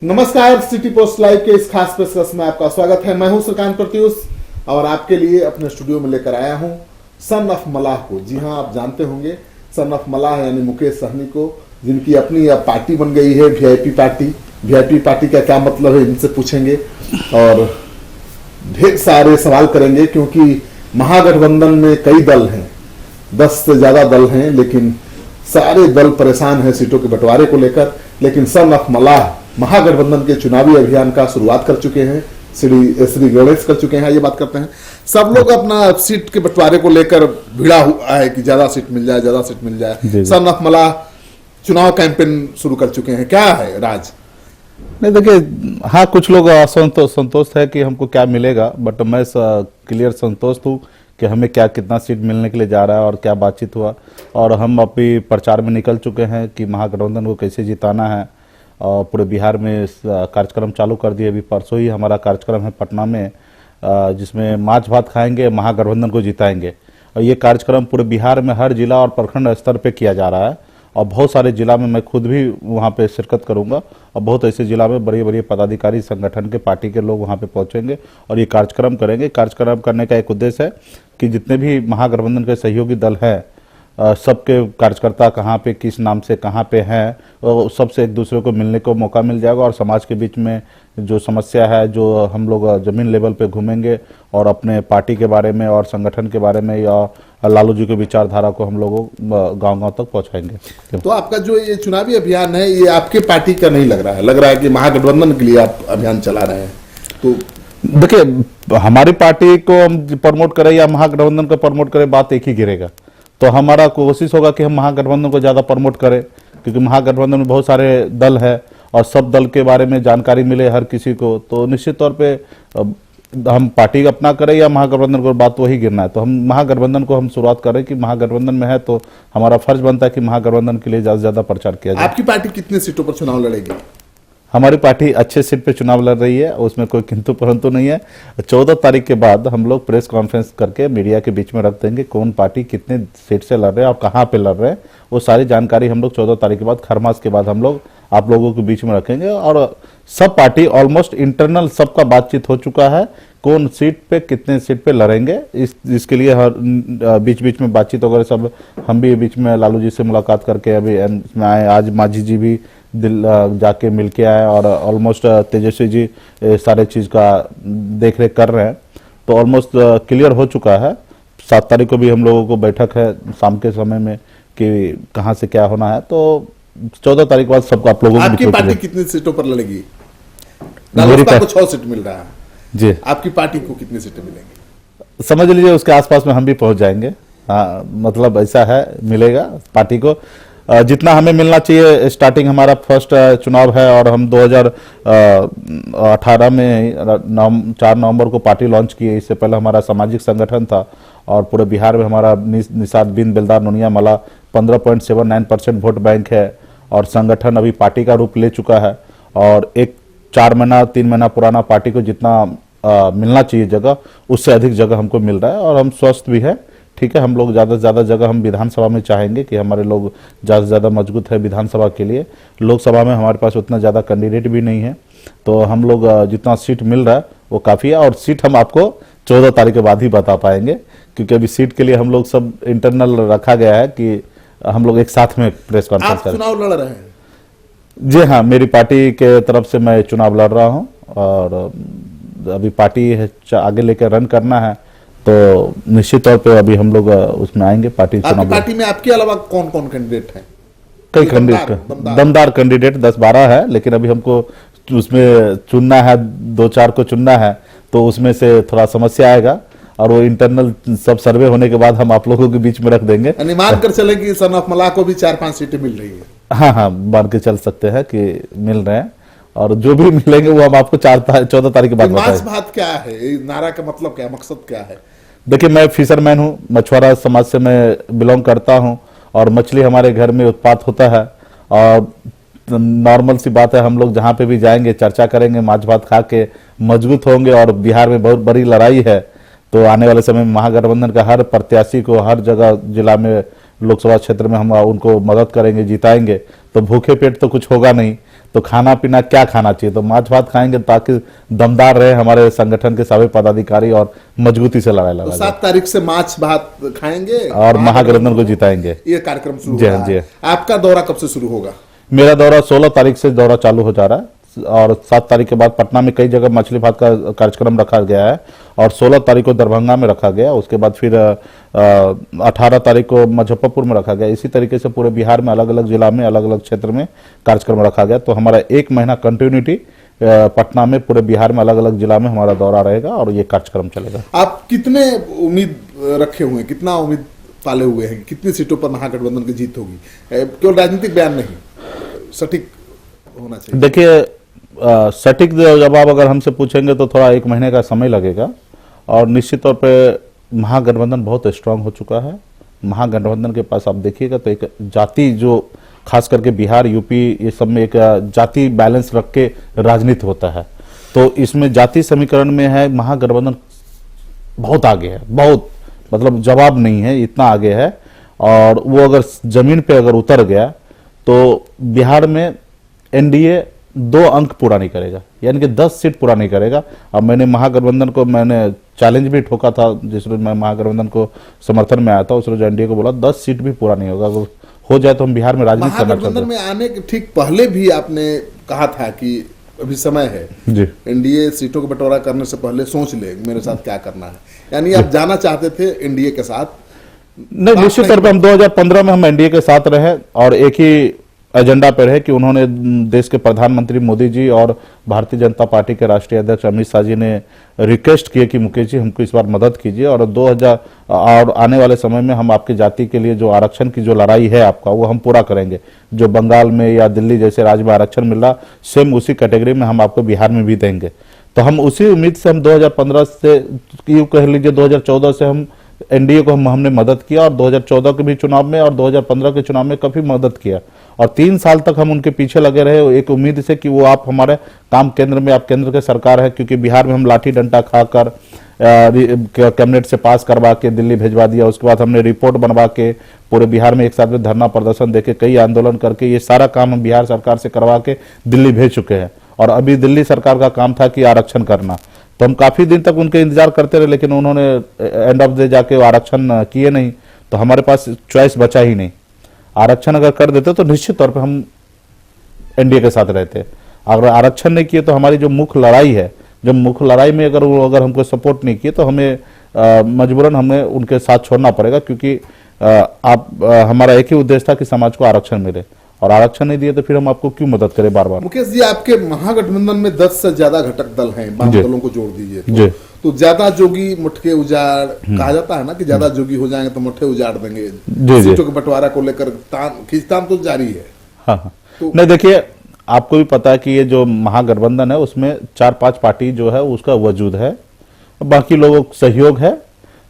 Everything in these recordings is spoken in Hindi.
नमस्कार, सिटी पोस्ट लाइव के इस खास पेशकश में आपका स्वागत है। मैं हूं श्रीकांत प्रत्युष और आपके लिए अपने स्टूडियो में लेकर आया हूं सन ऑफ मलाह को। जी हां, आप जानते होंगे सन ऑफ मलाह यानी मुकेश सहनी को, जिनकी अपनी अब पार्टी बन गई है वीआईपी पार्टी। वीआईपी पार्टी का क्या मतलब है, इनसे पूछेंगे और ढेर सारे सवाल करेंगे, क्योंकि महागठबंधन में कई दल हैं, 10 से ज्यादा दल हैं, लेकिन सारे दल परेशान हैं सीटों के बंटवारे को लेकर। लेकिन सन ऑफ मलाह महागठबंधन के चुनावी अभियान का शुरुआत कर चुके हैं, श्री गणेश कर चुके हैं। ये बात करते हैं, सब लोग अपना सीट के बंटवारे को लेकर भिड़ा हुआ है कि ज्यादा सीट मिल जाए, ज्यादा सीट मिल जाए। सन ऑफ मलाह चुनाव कैंपेन शुरू कर चुके हैं, क्या है राज? नहीं देखिए, हाँ कुछ लोग संतोष है कि हमको क्या मिलेगा, बट मैं क्लियर संतोष हूँ कि हमें क्या कितना सीट मिलने के लिए जा रहा है और क्या बातचीत हुआ। और हम अभी प्रचार में निकल चुके हैं कि महागठबंधन को कैसे जिताना है, और पूरे बिहार में कार्यक्रम चालू कर दिए। अभी परसों ही हमारा कार्यक्रम है पटना में, जिसमें माछ भात खाएंगे, महागठबंधन को जिताएंगे। और ये कार्यक्रम पूरे बिहार में हर जिला और प्रखंड स्तर पे किया जा रहा है, और बहुत सारे जिला में मैं खुद भी वहाँ पे शिरकत करूँगा, और बहुत ऐसे जिला में बड़े बड़े पदाधिकारी संगठन के पार्टी के लोग वहाँ पे पहुँचेंगे और ये कार्यक्रम करेंगे। कार्यक्रम करने का एक उद्देश्य है कि जितने भी महागठबंधन के सहयोगी दल हैं, सबके कार्यकर्ता कहाँ पे किस नाम से कहाँ पे हैं, सबसे एक दूसरे को मिलने को मौका मिल जाएगा। और समाज के बीच में जो समस्या है, जो हम लोग जमीन लेवल पे घूमेंगे और अपने पार्टी के बारे में और संगठन के बारे में या लालू जी की विचारधारा को हम लोग गांव-गांव तक पहुंचाएंगे। तो आपका जो ये चुनावी अभियान है, ये आपके पार्टी का नहीं लग रहा है, लग रहा है कि महागठबंधन के लिए आप अभियान चला रहे हैं। तो देखिए, हमारी पार्टी को हम प्रमोट करें या महागठबंधन को प्रमोट करें, बात एक ही गिरेगा। तो हमारा कोशिश होगा कि हम महागठबंधन को ज़्यादा प्रमोट करें, क्योंकि महागठबंधन में बहुत सारे दल है और सब दल के बारे में जानकारी मिले हर किसी को। तो निश्चित तौर पे हम पार्टी अपना करें या महागठबंधन को, बात वही गिरना है। तो हम महागठबंधन को हम शुरुआत करें कि महागठबंधन में है, तो हमारा फर्ज बनता है कि महागठबंधन के लिए ज़्यादा से ज़्यादा प्रचार किया जाए। आपकी पार्टी कितने सीटों पर चुनाव लड़ेगी? हमारी पार्टी अच्छे सीट पे चुनाव लड़ रही है, उसमें कोई किंतु परंतु नहीं है। 14 तारीख के बाद हम लोग प्रेस कॉन्फ्रेंस करके मीडिया के बीच में रख देंगे कौन पार्टी कितने सीट से लड़ रहे हैं और कहाँ पे लड़ रहे हैं। वो सारी जानकारी हम लोग 14 तारीख के बाद, खरमास के बाद हम लोग आप लोगों के बीच में रखेंगे। और सब पार्टी ऑलमोस्ट इंटरनल सबका बातचीत हो चुका है, कौन सीट पे कितने सीट पे लड़ेंगे। इसके लिए हर बीच बीच में बातचीत वगैरह सब, हम भी बीच में लालू जी से मुलाकात करके अभी इसमें आए। आज मांझी जी भी जाके मिल के आए और ऑलमोस्ट तेजस्वी जी सारे चीज़ का देख रेख कर रहे हैं। तो ऑलमोस्ट क्लियर हो चुका है। 7 तारीख को भी हम लोगों को बैठक है शाम के समय में कि कहाँ से क्या होना है। तो 14 तारीख के बाद सबको आप लोगों को। आपकी पार्टी कितनी सीटों पर लड़ेगी? मेरी को 6 सीट मिल रहा है जी, आपकी पार्टी को कितनी सीटें मिलेंगी? समझ लीजिए उसके आसपास में हम भी पहुंच जाएंगे। हाँ, मतलब ऐसा है, मिलेगा पार्टी को जितना हमें मिलना चाहिए। स्टार्टिंग हमारा फर्स्ट चुनाव है और हम 2018 में 4 नवंबर को पार्टी लॉन्च की है। इससे पहले हमारा सामाजिक संगठन था और पूरे बिहार में हमारा निषाद बिन बेलदार नोनिया मला 15.79% वोट बैंक है, और संगठन अभी पार्टी का रूप ले चुका है। और एक 4 महीना 3 महीना पुराना पार्टी को जितना मिलना चाहिए जगह, उससे अधिक जगह हमको मिल रहा है और हम स्वस्थ भी है। ठीक है, हम लोग ज़्यादा से ज़्यादा जगह हम विधानसभा में चाहेंगे कि हमारे लोग ज़्यादा से ज़्यादा मजबूत है विधानसभा के लिए। लोकसभा में हमारे पास उतना ज़्यादा कैंडिडेट भी नहीं है, तो हम लोग जितना सीट मिल रहा है वो काफ़ी है। और सीट हम आपको 14 तारीख के बाद ही बता पाएंगे, क्योंकि अभी सीट के लिए हम लोग सब इंटरनल रखा गया है कि हम लोग एक साथ में प्रेस कॉन्फ्रेंस करें। चुनाव लड़ रहे हैं? जी हाँ, मेरी पार्टी के तरफ से मैं चुनाव लड़ रहा हूँ और अभी पार्टी आगे लेकर रन करना है, तो निश्चित तौर पे अभी हम लोग उसमें आएंगे। पार्टी पार्टी में आपके अलावा कौन कौन कैंडिडेट हैं? कई कैंडिडेट, दमदार कैंडिडेट 10-12 है, लेकिन अभी हमको उसमें चुनना है, 2-4 को चुनना है, तो उसमें से थोड़ा समस्या आएगा और वो इंटरनल सब सर्वे होने के बाद हम आप लोगों के बीच में रख देंगे। मान कर चले कि सन ऑफ मलाह को भी 4-5 सीटें मिल रही है? हाँ, मान के चल सकते हैं कि मिल रहे हैं, और जो भी मिलेंगे वो हम आपको 14 तारीख के बाद बताएंगे। मांस भात क्या है, नारा का मतलब क्या, मकसद क्या है? देखिए, मैं फिशरमैन हूँ, मछुआरा समाज से मैं बिलोंग करता हूँ, और मछली हमारे घर में उत्पाद होता है। और नॉर्मल सी बात है, हम लोग जहाँ पे भी जाएंगे चर्चा करेंगे, माछ भात खा के मजबूत होंगे। और बिहार में बहुत बड़ी लड़ाई है, तो आने वाले समय में महागठबंधन का हर प्रत्याशी को हर जगह जिला में लोकसभा क्षेत्र में हम उनको मदद करेंगे, जिताएंगे। तो भूखे पेट तो कुछ होगा नहीं, तो खाना पीना क्या खाना चाहिए, तो माछ भात खाएंगे ताकि दमदार रहे हमारे संगठन के सभी पदाधिकारी और मजबूती से लड़ाई तो लड़ा 7 तारीख से माछ भात खाएंगे और महागठबंधन को जिताएंगे। ये कार्यक्रम शुरू जी हो हाँ, रहा जी है। आपका दौरा कब से शुरू होगा? मेरा दौरा 16 तारीख से दौरा चालू हो जा रहा है और 7 तारीख के बाद पटना में कई जगह मछली भात का कार्यक्रम रखा गया है और 16 तारीख को दरभंगा में रखा गया, उसके बाद फिर 18 तारीख को मुजफ्फरपुर में रखा गया। इसी तरीके से पूरे बिहार में अलग अलग जिला में अलग अलग क्षेत्र में कार्यक्रम रखा गया। तो हमारा 1 महीना कंटिन्यूटी पटना में पूरे बिहार में अलग अलग जिला में हमारा दौरा रहेगा और ये कार्यक्रम चलेगा। आप कितने उम्मीद रखे हुए हैं, कितना उम्मीद पाले हुए हैं, कितनी सीटों पर महागठबंधन की जीत होगी? केवल राजनीतिक बयान नहीं, सटीक होना चाहिए। देखिए सटीक जवाब अगर हमसे पूछेंगे तो थोड़ा 1 महीने का समय लगेगा और निश्चित तौर पे महागठबंधन बहुत स्ट्रांग हो चुका है। महागठबंधन के पास आप देखिएगा तो एक जाति, जो खास करके बिहार यूपी ये सब में एक जाति बैलेंस रख के राजनीति होता है, तो इसमें जाति समीकरण में है महागठबंधन बहुत आगे है, बहुत मतलब जवाब नहीं है, इतना आगे है। और वो अगर जमीन पे अगर उतर गया तो बिहार में एनडीए 2 अंक पूरा नहीं करेगा, यानी कि 10 सीट पूरा नहीं करेगा। अब मैंने महागठबंधन को चैलेंज भी ठोका था, जिस रोज मैं महागठबंधन को समर्थन में आया था उस रोज एनडीए को बोला 10 सीट भी पूरा नहीं होगा, अगर हो जाए तो हम बिहार में राजनीति करना चाहते हैं। महागठबंधन में आने के ठीक पहले भी आपने कहा था कि अभी समय है जी, एनडीए सीटों का बंटवारा करने से पहले सोच ले मेरे साथ क्या करना है, यानी आप जाना चाहते थे एनडीए के साथ। नहीं, निश्चित तौर पे हम 2015 में हम एनडीए के साथ रहे और एक ही एजेंडा पर है कि उन्होंने देश के प्रधानमंत्री मोदी जी और भारतीय जनता पार्टी के राष्ट्रीय अध्यक्ष अमित शाह जी ने रिक्वेस्ट किए कि मुकेश जी हमको इस बार मदद कीजिए और 2000 और आने वाले समय में हम आपकी जाति के लिए जो आरक्षण की जो लड़ाई है आपका वो हम पूरा करेंगे। जो बंगाल में या दिल्ली जैसे राज्य में आरक्षण मिल रहा सेम उसी कैटेगरी में हम आपको बिहार में भी देंगे। तो हम उसी उम्मीद से हम 2015 से यूं कह लीजिए 2014 से हम एनडीए को हमने मदद किया और 2014 के भी चुनाव में और 2015 के चुनाव में काफी मदद किया और 3 साल तक हम उनके पीछे लगे रहे एक उम्मीद से कि वो आप हमारे काम केंद्र में, आप केंद्र के सरकार है, क्योंकि बिहार में हम लाठी डंडा खाकर कैबिनेट से पास करवा के दिल्ली भेजवा दिया। उसके बाद हमने रिपोर्ट बनवा के पूरे बिहार में एक साथ में धरना प्रदर्शन देके कई आंदोलन करके ये सारा काम हम बिहार सरकार से करवा के दिल्ली भेज चुके हैं और अभी दिल्ली सरकार का काम था कि आरक्षण करना। तो हम काफी दिन तक उनके इंतजार करते रहे, लेकिन उन्होंने एंड ऑफ डे जाके आरक्षण किए नहीं, तो हमारे पास चॉइस बचा ही नहीं। आरक्षण अगर कर देते तो निश्चित तौर पे हम एनडीए के साथ रहते। अगर आरक्षण नहीं किए तो हमारी जो मुख्य लड़ाई है, जो मुख्य लड़ाई में अगर हमको सपोर्ट नहीं किए तो हमें मजबूरन हमें उनके साथ छोड़ना पड़ेगा, क्योंकि हमारा एक ही उद्देश्य था कि समाज को आरक्षण मिले और आरक्षण नहीं दिए तो फिर हम आपको क्यों मदद करें बार बार। मुकेश जी, आपके महागठबंधन में 10 से ज्यादा घटक दल हैं, वाम दलों को जोड़ दीजिए तो ज्यादा जोगी मुठके उजाड़ कहा जाता है ना कि ज्यादा जोगी हो जाएंगे तो मुठ्ठे उजाड़ देंगे। सीटों के बंटवारा को लेकर खींचतान तो जारी है। हाँ। नहीं, देखिए आपको भी पता है कि ये जो महागठबंधन है उसमें 4-5 पार्टी जो है उसका वजूद है, बाकी लोगों का सहयोग है,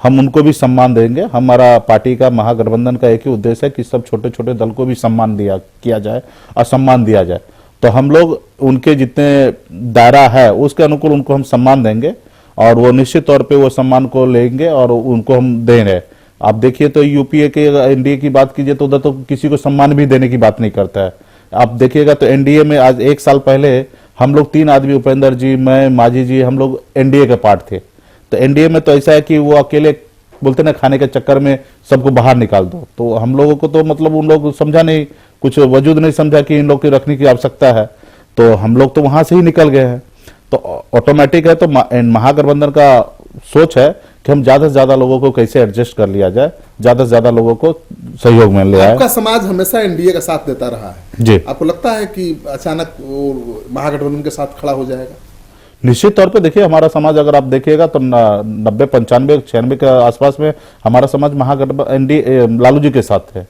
हम उनको भी सम्मान देंगे। हमारा पार्टी का महागठबंधन का एक ही उद्देश्य है कि सब छोटे छोटे दल को भी सम्मान किया जाए और सम्मान दिया जाए। तो हम लोग उनके जितने दायरा है उसके अनुकूल उनको हम सम्मान देंगे और वो निश्चित तौर पे वो सम्मान को लेंगे और उनको हम दे रहे। आप देखिए तो यूपीए के एनडीए की बात कीजिए तो उधर तो किसी को सम्मान भी देने की बात नहीं करता है। आप देखिएगा तो एनडीए में आज 1 साल पहले हम लोग 3 आदमी, उपेंद्र जी, मैं, मांझी जी, हम लोग एनडीए के पार्ट थे। तो एनडीए में तो ऐसा है कि वो अकेले बोलते ना खाने के चक्कर में सबको बाहर निकाल दो, तो हम लोगों को तो मतलब उन लोग समझा नहीं, कुछ वजूद नहीं समझा कि इन लोग की रखने की आवश्यकता है, तो हम लोग तो वहां से ही निकल गए हैं। तो ऑटोमेटिक है। तो महागठबंधन का सोच है कि हम ज्यादा से ज्यादा लोगों को कैसे एडजस्ट कर लिया जाए, ज्यादा से ज्यादा लोगों को सहयोग में ले आए। आपका समाज हमेशा एनडीए का साथ देता रहा है जी, आपको लगता है कि अचानक वो महागठबंधन के साथ खड़ा हो जाएगा? निश्चित तौर पे देखिए हमारा समाज अगर आप देखिएगा तो 90, 95, 96 के आसपास में हमारा समाज महागठबंधन एनडीए लालू जी के साथ है।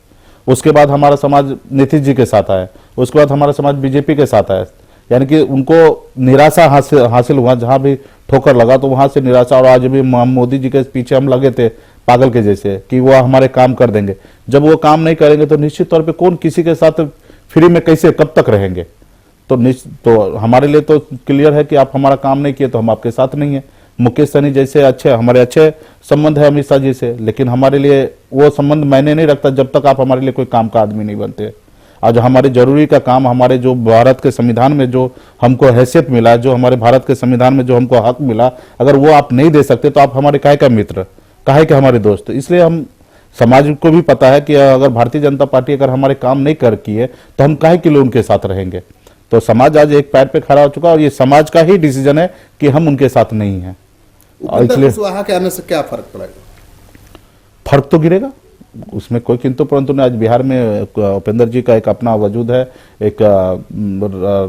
उसके बाद हमारा समाज नीतीश जी के साथ आया, उसके बाद हमारा समाज बीजेपी के साथ आया। यानी कि उनको निराशा हासिल हुआ, जहां भी ठोकर लगा तो वहां से निराशा, और आज भी मोदी जी के पीछे हम लगे थे पागल के जैसे कि वो हमारे काम कर देंगे। जब वो काम नहीं करेंगे तो निश्चित तौर पे कौन किसी के साथ फ्री में कैसे कब तक रहेंगे। तो हमारे लिए तो क्लियर है कि आप हमारा काम नहीं किए तो हम आपके साथ नहीं है। मुकेश सहनी जैसे हमारे अच्छे संबंध है अमित शाह जी से, लेकिन हमारे लिए वो संबंध मायने नहीं रखता जब तक आप हमारे लिए कोई काम का आदमी नहीं बनते। और जो हमारे जरूरी का काम, हमारे जो भारत के संविधान में जो हमको हैसियत मिला, जो हमारे भारत के संविधान में जो हमको हक मिला, अगर वो आप नहीं दे सकते तो आप हमारे काहे का मित्र, काहे के हमारे दोस्त। इसलिए हम समाज को भी पता है कि अगर भारतीय जनता पार्टी अगर हमारे काम नहीं कर की है तो हम काहे के लिए उनके साथ रहेंगे। तो समाज आज एक पैर पे खड़ा हो चुका है और ये समाज का ही डिसीजन है कि हम उनके साथ नहीं हैं। और उपेंद्र कुशवाहा के आने से क्या फर्क पड़ेगा? फर्क तो गिरेगा, उसमें कोई किंतु परंतु नहीं। आज बिहार में उपेंद्र जी का एक अपना वजूद है, एक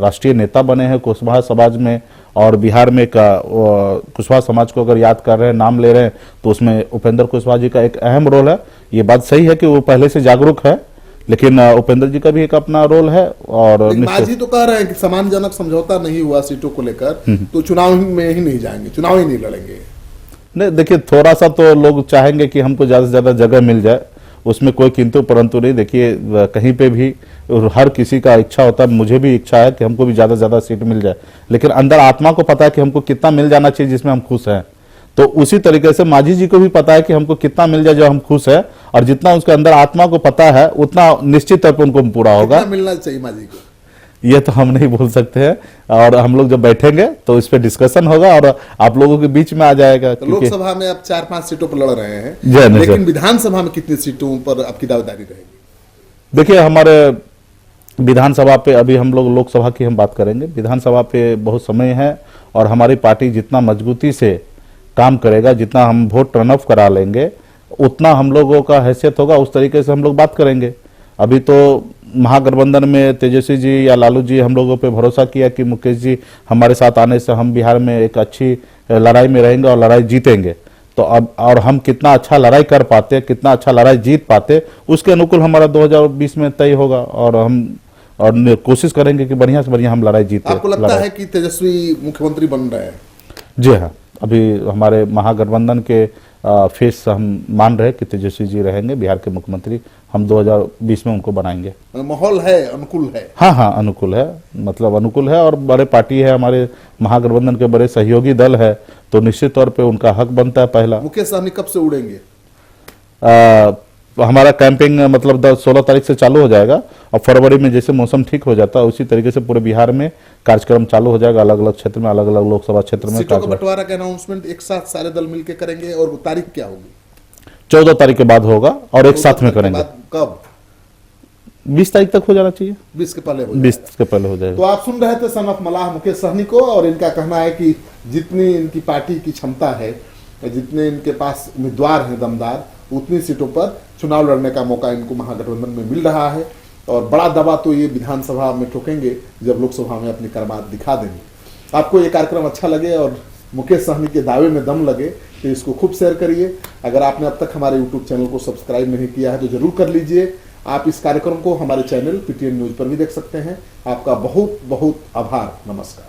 राष्ट्रीय नेता बने हैं कुशवाहा समाज में, और बिहार में कुशवाहा समाज को अगर याद कर रहे हैं, नाम ले रहे हैं, तो उसमें उपेंद्र कुशवाहा जी का एक अहम रोल है। ये बात सही है कि वो पहले से जागरूक है, लेकिन उपेंद्र जी का भी एक अपना रोल है। और मांझी तो कह रहे हैं कि सम्मानजनक समझौता नहीं हुआ सीटों को लेकर, तो चुनाव में ही नहीं जाएंगे, चुनाव ही नहीं लड़ेंगे। नहीं, देखिए थोड़ा सा तो लोग चाहेंगे कि हमको ज्यादा से ज्यादा जगह मिल जाए, उसमें कोई किंतु परंतु नहीं। देखिए कहीं पे भी हर किसी का इच्छा होता है, मुझे भी इच्छा है कि हमको भी ज्यादा से ज्यादा सीट मिल जाए, लेकिन अंदर आत्मा को पता है कि हमको कितना मिल जाना चाहिए जिसमें हम खुश हैं। तो उसी तरीके से मांझी जी को भी पता है कि हमको कितना मिल जाए जो हम खुश है, और जितना उसके अंदर आत्मा को पता है उतना निश्चित तौर पर उनको पूरा होगा। कितना मिलना चाहिए मांझी को, ये तो हम नहीं बोल सकते हैं, और हम लोग जब बैठेंगे तो इस पे डिस्कशन होगा और आप लोगों के बीच में आ जाएगा। तो लोकसभा में आप 4-5 सीटों पर लड़ रहे हैं, नहीं, लेकिन विधानसभा में कितनी सीटों पर आपकी दावेदारी रहेगी? देखिए हमारे विधानसभा पे, अभी हम लोग लोकसभा की हम बात करेंगे, विधानसभा पे बहुत समय है, और हमारी पार्टी जितना मजबूती से काम करेगा, जितना हम वोट टर्न ऑफ करा लेंगे, उतना हम लोगों का हैसियत होगा, उस तरीके से हम लोग बात करेंगे। अभी तो महागठबंधन में तेजस्वी जी या लालू जी हम लोगों पे भरोसा किया कि मुकेश जी हमारे साथ आने से हम बिहार में एक अच्छी लड़ाई में रहेंगे और लड़ाई जीतेंगे। तो अब और हम कितना अच्छा लड़ाई कर पाते, कितना अच्छा लड़ाई जीत पाते, उसके अनुकूल हमारा 2020 में तय होगा, और हम कोशिश करेंगे कि बढ़िया से बढ़िया हम लड़ाई जीते। आपको लगता है कि तेजस्वी मुख्यमंत्री बन रहे हैं? जी हाँ, अभी हमारे महागठबंधन के फेस हम मान रहे कि तेजस्वी जी रहेंगे बिहार के मुख्यमंत्री, हम 2020 में उनको बनाएंगे। माहौल है, अनुकूल है? हाँ, अनुकूल है, मतलब अनुकूल है, और बड़े पार्टी है, हमारे महागठबंधन के बड़े सहयोगी दल है, तो निश्चित तौर पे उनका हक बनता है पहला। मुकेश सहनी कब से उड़ेंगे? हमारा कैंपिंग मतलब 16 तारीख से चालू हो जाएगा, और फरवरी में जैसे मौसम ठीक हो जाता है उसी तरीके से पूरे बिहार में कार्यक्रम चालू हो जाएगा, अलग अलग क्षेत्र में, अलग अलग लोकसभा क्षेत्र में। सीटों का बंटवारा का अनाउंसमेंट एक साथ सारे दल मिलकर करेंगे, और तारीख क्या होगी? 14 तारीख के बाद होगा, और एक साथ में करेंगे। कब? 20 तारीख तक हो जाना चाहिए, 20 के पहले हो 20 के पहले हो जाएगा। तो आप सुन रहे थे सन ऑफ मलाह मुकेश सहनी को, और इनका कहना है कि जितनी इनकी पार्टी की क्षमता है, जितने इनके पास उम्मीदवार हैं दमदार, उतनी सीटों पर चुनाव लड़ने का मौका इनको महागठबंधन में मिल रहा है, और बड़ा दबा तो ये विधानसभा में ठोकेंगे जब लोकसभा में अपनी करामात दिखा देंगे। आपको ये कार्यक्रम अच्छा लगे और मुकेश सहनी के दावे में दम लगे तो इसको खूब शेयर करिए। अगर आपने अब तक हमारे यूट्यूब चैनल को सब्सक्राइब नहीं किया है तो जरूर कर लीजिए। आप इस कार्यक्रम को हमारे चैनल पीटीएन न्यूज पर भी देख सकते हैं। आपका बहुत बहुत आभार, नमस्कार।